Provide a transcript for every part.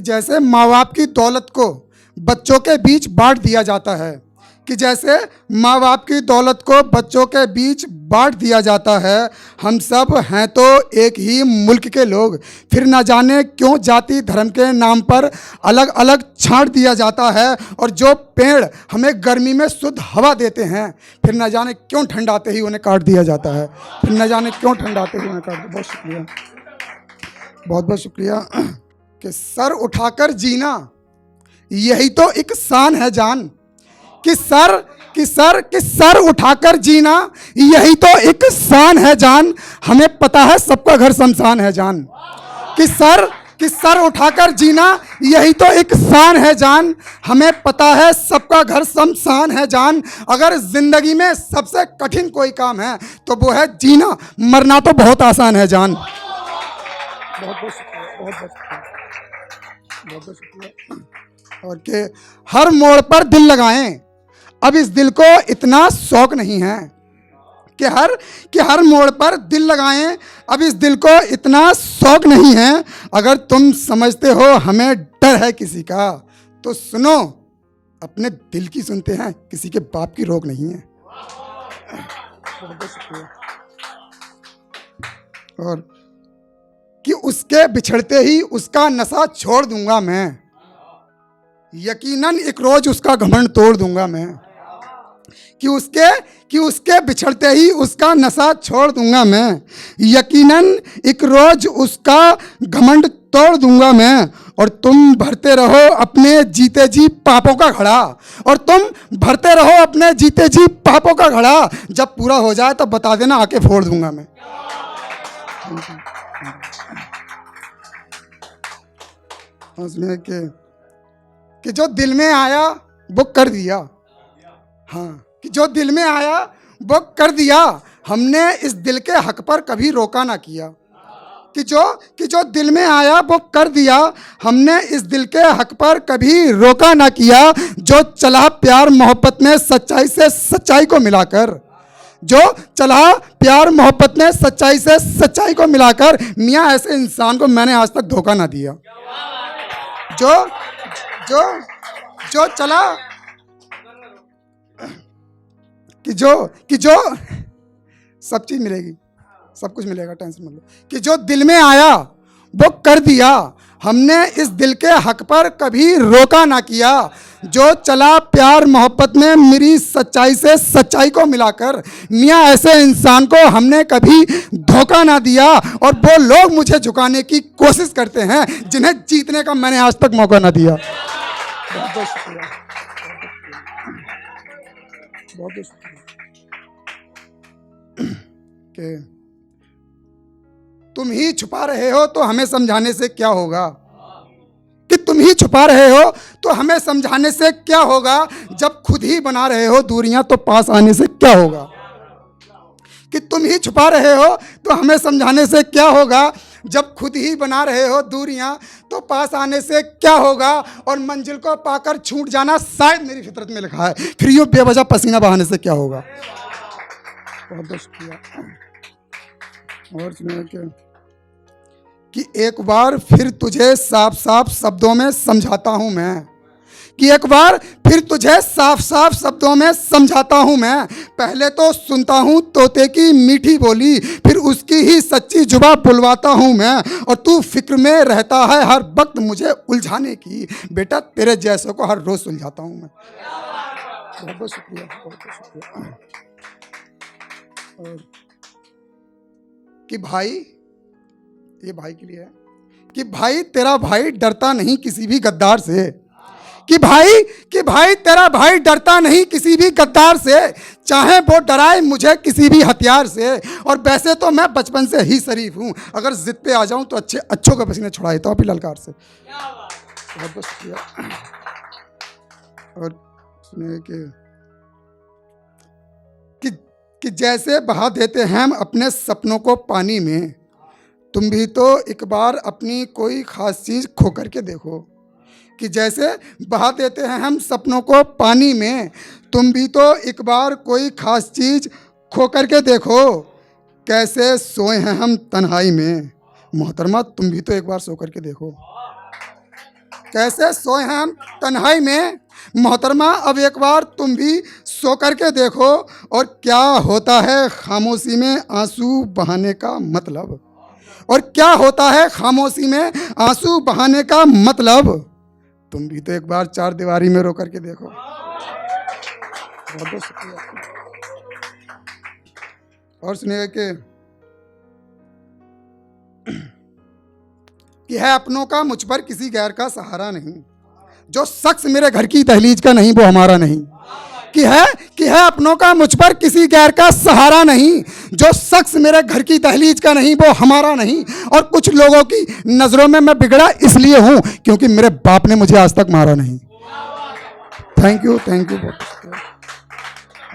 जैसे माँ बाप की दौलत को बच्चों के बीच बांट दिया जाता है, कि जैसे माँ बाप की दौलत को बच्चों के बीच बांट दिया जाता है। हम सब हैं तो एक ही मुल्क के लोग, फिर न जाने क्यों जाति धर्म के नाम पर अलग अलग छांट दिया जाता है। और जो पेड़ हमें गर्मी में शुद्ध हवा देते हैं, फिर न जाने क्यों ठंडाते ही उन्हें काट दिया जाता है। फिर न जाने क्यों ठंडाते ही उन्हें काट दिया। बहुत शुक्रिया, बहुत बहुत शुक्रिया। कि सर उठाकर जीना यही तो एक शान है जान, कि सर उठाकर जीना यही तो एक शान है जान। हमें पता है सबका घर शमशान है जान, कि सर उठाकर जीना यही तो एक शान है जान। हमें पता है सबका घर शमशान है जान। अगर जिंदगी में सबसे कठिन कोई काम है तो वो है जीना, मरना तो बहुत आसान है जान। बहुत बहुत शुक्रिया, बहुत बहुत शुक्रिया, बहुत बहुत शुक्रिया। और के हर मोड़ पर दिल लगाएं, अब इस दिल को इतना शौक नहीं है। कि हर मोड़ पर दिल लगाएं, अब इस दिल को इतना शौक नहीं है। अगर तुम समझते हो हमें डर है किसी का, तो सुनो, अपने दिल की सुनते हैं, किसी के बाप की रोक नहीं है। और कि उसके बिछड़ते ही उसका नशा छोड़ दूंगा मैं, यकीनन एक रोज उसका घमंड तोड़ दूंगा मैं। कि उसके बिछड़ते ही उसका नशा छोड़ दूंगा मैं, यकीनन एक रोज उसका घमंड तोड़ दूंगा मैं। और तुम भरते रहो अपने जीते जी पापों का घड़ा, और तुम भरते रहो अपने जीते जी पापों का घड़ा। जब पूरा हो जाए तो बता देना, आके फोड़ दूंगा मैं। सुनिए कि जो दिल में आया वो कर दिया। हाँ, कि जो दिल में आया वो कर दिया, हमने इस दिल के हक पर कभी रोका ना किया। कि जो दिल में आया वो कर दिया, हमने इस दिल के हक पर कभी रोका ना किया। जो चला प्यार मोहब्बत में सच्चाई से सच्चाई को मिलाकर, जो चला प्यार मोहब्बत में सच्चाई से सच्चाई को मिलाकर, मियाँ ऐसे इंसान को मैंने आज तक धोखा ना दिया। जो चला कि जो सब चीज मिलेगी, सब कुछ मिलेगा, टेंशन मत लो। कि जो दिल में आया वो कर दिया, हमने इस दिल के हक पर कभी रोका ना किया। जो चला प्यार मोहब्बत में मेरी सच्चाई से सच्चाई को मिलाकर, मियाँ ऐसे इंसान को हमने कभी धोखा ना दिया। और वो लोग मुझे झुकाने की कोशिश करते हैं जिन्हें जीतने का मैंने आज तक मौका ना दिया। बहुत बहुत शुक्रिया, बहुत बहुत शुक्रिया। कि तुम ही छुपा रहे हो तो हमें समझाने से क्या होगा, कि तुम ही छुपा रहे हो तो हमें समझाने से क्या होगा। जब खुद ही बना रहे हो दूरियां तो पास आने से क्या होगा। कि तुम ही छुपा रहे हो तो हमें समझाने से क्या होगा। जब खुद ही बना रहे हो दूरियां तो पास आने से क्या होगा। और मंजिल को पाकर छूट जाना शायद मेरी फितरत में लिखा है, फिर यूं बेवजह पसीना बहाने से क्या होगा। बहुत बहुत शुक्रिया। और सुनिए कि एक बार फिर तुझे साफ साफ शब्दों में समझाता हूं मैं, कि एक बार फिर तुझे साफ साफ शब्दों में समझाता हूं मैं। पहले तो सुनता हूं तोते की मीठी बोली, फिर उसकी ही सच्ची जुबान बुलवाता हूं मैं। और तू फिक्र में रहता है हर वक्त मुझे उलझाने की, बेटा तेरे जैसों को हर रोज सुलझाता हूं मैं। बहुत बहुत शुक्रिया, बहुत बहुत शुक्रिया। और कि भाई, ये भाई के लिए है, कि भाई तेरा भाई डरता नहीं किसी भी गद्दार से। कि भाई तेरा भाई डरता नहीं किसी भी गद्दार से, चाहे वो डराए मुझे किसी भी हथियार से। और वैसे तो मैं बचपन से ही शरीफ हूँ, अगर जिद पे आ जाऊं तो अच्छों के पसीने छुड़ा देता हूँ अपनी ललकार से। बहुत बहुत शुक्रिया। और सुनिए कि जैसे बहा देते हैं हम अपने सपनों को पानी में, तुम भी तो एक बार अपनी कोई खास चीज़ खो करके देखो। कि जैसे बहा देते हैं हम सपनों को पानी में, तुम भी तो एक बार कोई खास चीज़ खो करके देखो। कैसे सोए हैं हम तन्हाई में, मोहतरमा तुम भी तो एक बार सो करके देखो। कैसे सोए हैं हम तन्हाई में। मोहतरमा अब एक बार तुम भी सो करके देखो, और क्या होता है खामोशी में आंसू बहाने का मतलब, और क्या होता है खामोशी में आंसू बहाने का मतलब। तुम भी तो एक बार चार दीवारी में रो करके देखो। बहुत बहुत शुक्रिया। और सुनिएगा कि है अपनों का मुझ पर किसी गैर का सहारा नहीं, जो शख्स मेरे घर की दहलीज का नहीं वो हमारा नहीं। कि है अपनों का मुझ पर किसी गैर का सहारा नहीं, जो शख्स मेरे घर की दहलीज का नहीं वो हमारा नहीं। और कुछ लोगों की नजरों में मैं बिगड़ा इसलिए हूं क्योंकि मेरे बाप ने मुझे आज तक मारा नहीं। थैंक यू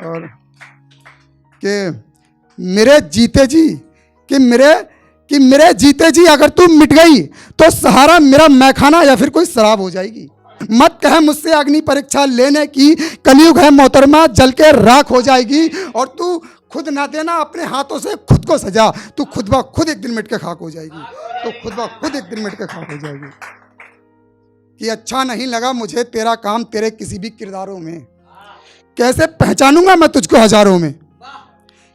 और कि मेरे जीते जी कि मेरे जीते जी अगर तू मिट गई तो सहारा मेरा मैखाना या फिर कोई शराब हो जाएगी। मत कह मुझसे अग्नि परीक्षा लेने की, कलयुग है मोहतरमा जल के राख हो जाएगी। और तू खुद ना देना अपने हाथों से खुद को सजा, तू खुद ब खुद एक दिन मिट के खाक हो जाएगी। तो खुद ब खुद एक दिन मिट के खाक हो जाएगी। कि अच्छा नहीं लगा मुझे तेरा काम तेरे किसी भी किरदारों में, कैसे पहचानूंगा मैं तुझको हजारों में।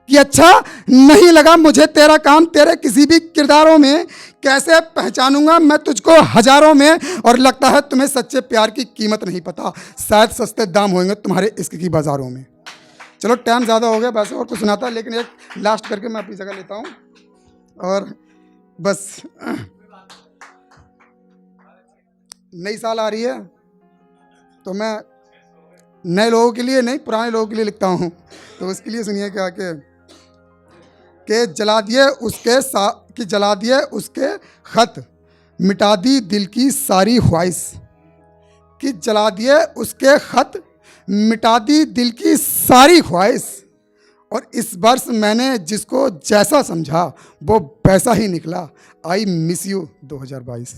कि अच्छा नहीं लगा मुझे तेरा काम तेरे किसी भी किरदारों में, कैसे पहचानूंगा मैं तुझको हजारों में। और लगता है तुम्हें सच्चे प्यार की कीमत नहीं पता, शायद सस्ते दाम होंगे तुम्हारे इश्क की बाजारों में। चलो टाइम ज़्यादा हो गया, वैसे और कुछ सुनाता, लेकिन एक लास्ट करके मैं अपनी जगह लेता हूँ। और बस नई साल आ रही है तो मैं नए लोगों के लिए नहीं पुराने लोगों के लिए लिखता हूँ। तो उसके लिए सुनिए क्या कि जला दिए उसके खत, मिटा दी दिल की सारी ख्वाहिश। कि जला दिए उसके खत, मिटा दी दिल की सारी ख्वाहिश। और इस वर्ष मैंने जिसको जैसा समझा वो वैसा ही निकला। I miss you 2022।